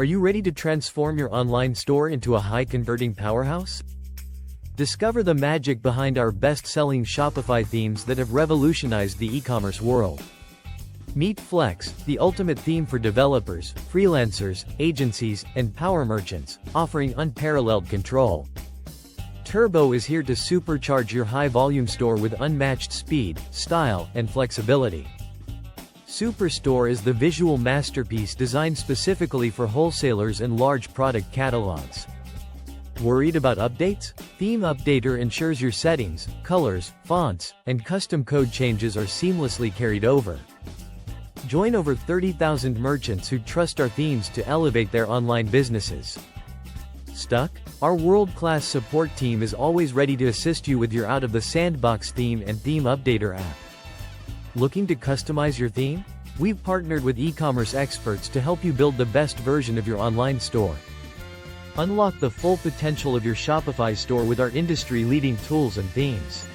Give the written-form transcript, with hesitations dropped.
Are you ready to transform your online store into a high-converting powerhouse? Discover the magic behind our best-selling Shopify themes that have revolutionized the e-commerce world. Meet Flex, the ultimate theme for developers, freelancers, agencies, and power merchants, offering unparalleled control. Turbo is here to supercharge your high-volume store with unmatched speed, style, and flexibility. Superstore is the visual masterpiece designed specifically for wholesalers and large product catalogs. Worried about updates? Theme Updater ensures your settings, colors, fonts, and custom code changes are seamlessly carried over. Join over 30,000 merchants who trust our themes to elevate their online businesses. Stuck? Our world-class support team is always ready to assist you with your out-of-the-sandbox theme and Theme Updater app. Looking to customize your theme? We've partnered with e-commerce experts to help you build the best version of your online store. Unlock the full potential of your Shopify store with our industry-leading tools and themes.